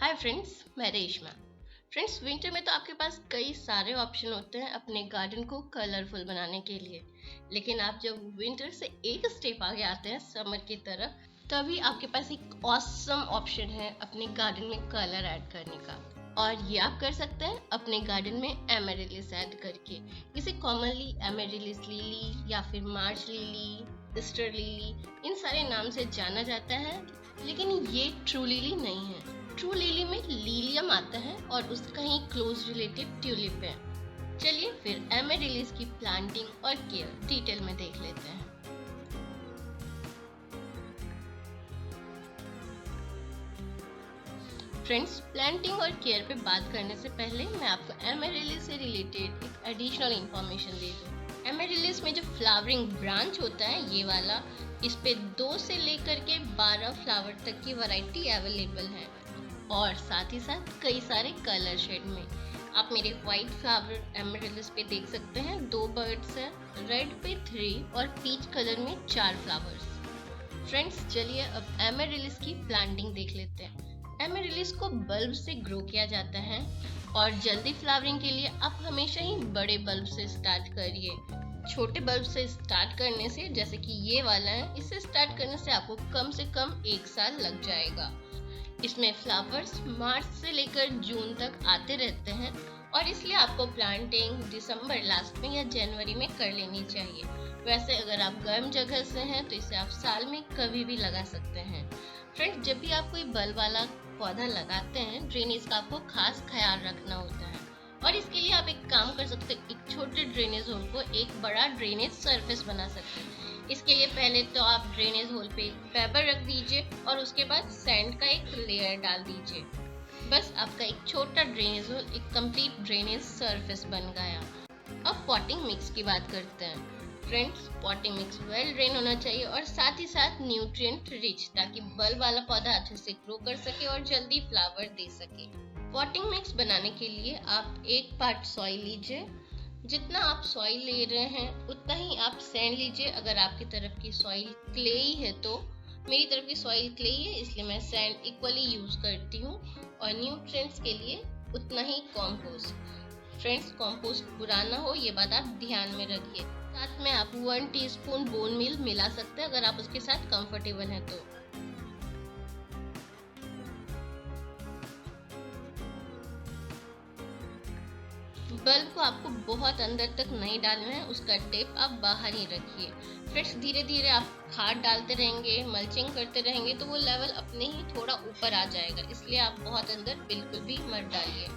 Hi friends, मैं Reshma. Friends, winter में तो आपके पास कई सारे ऑप्शन होते हैं अपने गार्डन को कलरफुल बनाने के लिए। लेकिन आप जब विंटर से एक स्टेप आगे आते हैं समर की तरफ, तभी आपके पास एक ऑसम ऑप्शन है अपने गार्डन में कलर ऐड करने का। और ये आप कर सकते हैं अपने गार्डन में एमेरिलिस ऐड करके। इसे कॉमनली एमेरिलिस लिली या फिर मार्च लिली, ईस्टर लिली, इन सारे नाम से जाना जाता है। लेकिन ये ट्रू लिली नहीं है। ट्रू लिली में लीलियम आता है और उसका ही क्लोज रिलेटिव ट्यूलिप है। चलिए फिर एमेरिलिस की प्लांटिंग और केयर डिटेल में देख लेते हैं। फ्रेंड्स, प्लांटिंग और केयर पे बात करने से पहले मैं आपको एमेरिलिस से रिलेटेड एक एडिशनल इंफॉर्मेशन दे दूं। एमेरिलिस में जो फ्लावरिंग ब्रांच होता है, ये वाला, इस पे 2 से लेकर के 12 फ्लावर तक की वैरायटी अवेलेबल है और साथ ही साथ कई सारे कलर शेड में। आप मेरे व्हाइट फ्लावर एमेरिलिस पे देख सकते हैं 2 बर्ड्स हैं, रेड पे 3 और पीच कलर में 4 फ्लावर्स। फ्रेंड्स, चलिए अब एमेरिलिस की प्लांटिंग देख लेते हैं। एमेरिलिस को बल्ब से ग्रो किया जाता है और जल्दी फ्लावरिंग के लिए आप हमेशा ही बड़े बल्ब से स्टार्ट करिए। छोटे बल्ब से स्टार्ट करने से, जैसे कि ये वाला है, इससे स्टार्ट करने से आपको कम से कम 1 साल लग जाएगा। इसमें फ्लावर्स मार्च से लेकर जून तक आते रहते हैं और इसलिए आपको प्लांटिंग दिसंबर लास्ट में या जनवरी में कर लेनी चाहिए। वैसे अगर आप गर्म जगह से हैं तो इसे आप साल में कभी भी लगा सकते हैं। फ्रेंड्स, जब भी आप कोई बल्ब वाला पौधा लगाते हैं, ड्रेनेज का आपको खास ख्याल रखना होता है और इसके लिए आप एक काम कर सकते हैं, एक छोटे ड्रेनेज होल को एक बड़ा ड्रेनेज सरफेस बना सकते हैं। इसके लिए पहले तो आप ड्रेनेज होल पे पेपर रख दीजिए और उसके बाद सैंड का एक लेयर डाल दीजिए। बस आपका एक छोटा ड्रेनेज होल एक कंप्लीट ड्रेनेज सरफेस बन गया। अब पॉटिंग मिक्स की बात करते हैं। Friends, potting mix well drain होना चाहिए और साथ ही साथ न्यूट्रिएंट रिच, ताकि बल्ब वाला पौधा अच्छे से ग्रो कर सके और जल्दी फ्लावर दे सके। पॉटिंग मिक्स बनाने के लिए आप 1 पार्ट सॉइल लीजिए। जितना आप सॉइल ले रहे हैं उतना ही आप सैंड लीजिए। अगर आपकी तरफ की सॉइल क्लेई है तो, मेरी तरफ की सॉइल क्लेई है इसलिए मैं सैंड इक्वली यूज करती हूँ। और न्यूट्रिएंट्स के लिए उतना ही कंपोस्ट। फ्रेंड्स, कंपोस्ट बुरा ना हो, ये बात आप ध्यान में रखिए। साथ में आप 1 टीस्पून बोन मील मिला सकते हैं अगर आप उसके साथ कंफर्टेबल हैं तो। बल्ब को आपको बहुत अंदर तक नहीं डालना है, उसका टिप आप बाहर ही रखिए। फ्रेंड्स, धीरे धीरे आप खाद डालते रहेंगे, मल्चिंग करते रहेंगे तो वो लेवल अपने ही थोड़ा ऊपर आ जाएगा, इसलिए आप बहुत अंदर बिल्कुल भी मत डालिए।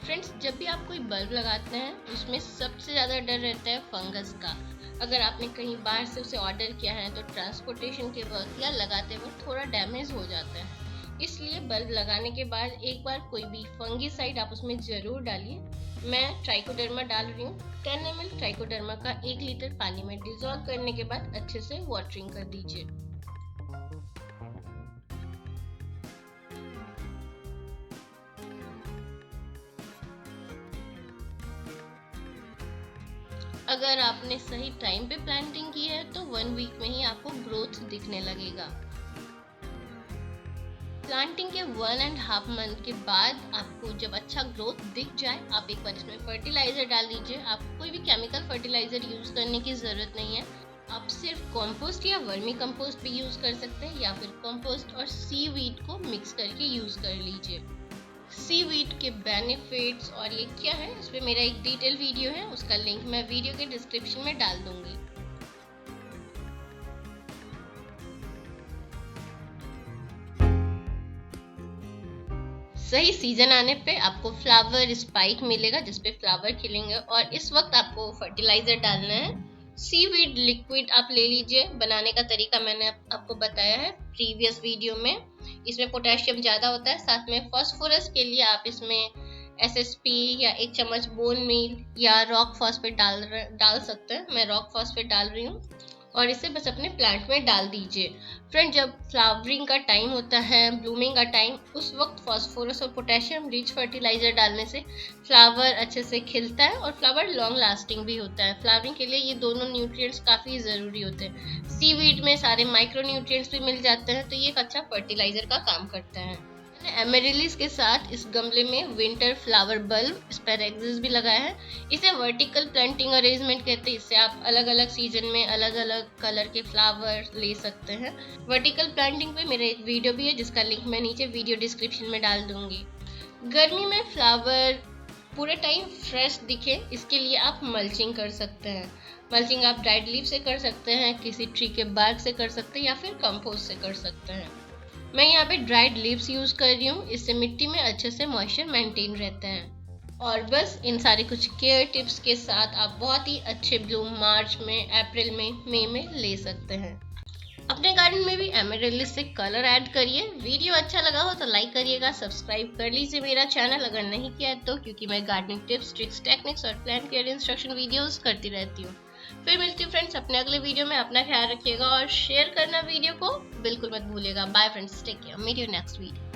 फ्रेंड्स, जब भी आप कोई बल्ब लगाते हैं उसमें सबसे ज़्यादा डर रहता है फंगस का। अगर आपने कहीं बाहर से उसे ऑर्डर किया है तो ट्रांसपोर्टेशन के वक्त या लगाते वक्त थोड़ा डैमेज हो जाता है। इसलिए बल्ब लगाने के बाद एक बार कोई भी फंगीसाइड आप उसमें ज़रूर डालिए। मैं ट्राइकोडर्मा डाल रही हूँ। 10 ml ट्राइकोडर्मा का 1 लीटर पानी में डिजोल्व करने के बाद अच्छे से वाटरिंग कर दीजिए। अगर आपने सही टाइम पे प्लांटिंग की है तो 1 वीक में ही आपको ग्रोथ दिखने लगेगा। प्लांटिंग के 1.5 मंथ के बाद आपको जब अच्छा ग्रोथ दिख जाए, आप एक बार इसमें फर्टिलाइजर डाल दीजिए। आपको कोई भी केमिकल फर्टिलाइजर यूज करने की जरूरत नहीं है। आप सिर्फ कंपोस्ट या वर्मी कंपोस्ट भी यूज कर सकते हैं या फिर कंपोस्ट और सीवीड को मिक्स करके यूज कर लीजिए। सीवीड के बेनिफिट्स और ये क्या है, इस पे मेरा एक डिटेल वीडियो है, उसका लिंक मैं वीडियो के डिस्क्रिप्शन में डाल दूंगी। सही सीजन आने पे आपको फ्लावर स्पाइक मिलेगा जिसपे फ्लावर खिलेंगे और इस वक्त आपको फर्टिलाइजर डालना है। सीवीड लिक्विड आप ले लीजिए। बनाने का तरीका मैंने आपको बताया है प्रीवियस वीडियो में। इसमें पोटेशियम ज़्यादा होता है। साथ में फास्फोरस के लिए आप इसमें एसएसपी या 1 चम्मच बोन मील या रॉक फॉस्फेट डाल सकते हैं। मैं रॉक फॉस्फेट डाल रही हूँ। और इसे बस अपने प्लांट में डाल दीजिए। फ्रेंड, जब फ्लावरिंग का टाइम होता है, ब्लूमिंग का टाइम, उस वक्त फास्फोरस और पोटेशियम रिच फर्टिलाइजर डालने से फ्लावर अच्छे से खिलता है और फ्लावर लॉन्ग लास्टिंग भी होता है। फ्लावरिंग के लिए ये दोनों न्यूट्रिएंट्स काफ़ी ज़रूरी होते हैं। सीवीड में सारे माइक्रो न्यूट्रिएंट्स भी मिल जाते हैं, तो ये एक अच्छा फर्टिलाइजर का काम करता है। मैंने एमेरिलिस के साथ इस गमले में विंटर फ्लावर बल्ब स्पैरेक्सिस भी लगाया है। इसे वर्टिकल प्लांटिंग अरेंजमेंट कहते हैं। इससे आप अलग अलग सीजन में अलग अलग कलर के फ्लावर ले सकते हैं। वर्टिकल प्लांटिंग पे मेरा एक वीडियो भी है, जिसका लिंक मैं नीचे वीडियो डिस्क्रिप्शन में डाल दूंगी। गर्मी में फ्लावर पूरे टाइम फ्रेश दिखे, इसके लिए आप मल्चिंग कर सकते हैं। मल्चिंग आप ड्राइड लीफ से कर सकते हैं, किसी ट्री के बार्क से कर सकते हैं, या फिर कंपोस्ट से कर सकते हैं। मैं यहाँ पे ड्राइड लीव्स यूज़ कर रही हूँ, इससे मिट्टी में अच्छे से मॉइस्चर मेंटेन रहता है। और बस इन सारे कुछ केयर टिप्स के साथ आप बहुत ही अच्छे ब्लूम मार्च में, अप्रैल में, मई में ले सकते हैं। अपने गार्डन में भी एमेरिलिस से कलर ऐड करिए। वीडियो अच्छा लगा हो तो लाइक करिएगा, सब्सक्राइब कर लीजिए मेरा चैनल अगर नहीं किया है तो, क्योंकि मैं गार्डनिंग टिप्स, ट्रिक्स, टेक्निक्स और प्लांट केयर इंस्ट्रक्शन वीडियोस करती रहती हूँ। फिर मिलती हूँ फ्रेंड्स अपने अगले वीडियो में। अपना ख्याल रखिएगा और शेयर करना वीडियो को बिल्कुल मत भूलिएगा। Bye friends, take care, meet you next video.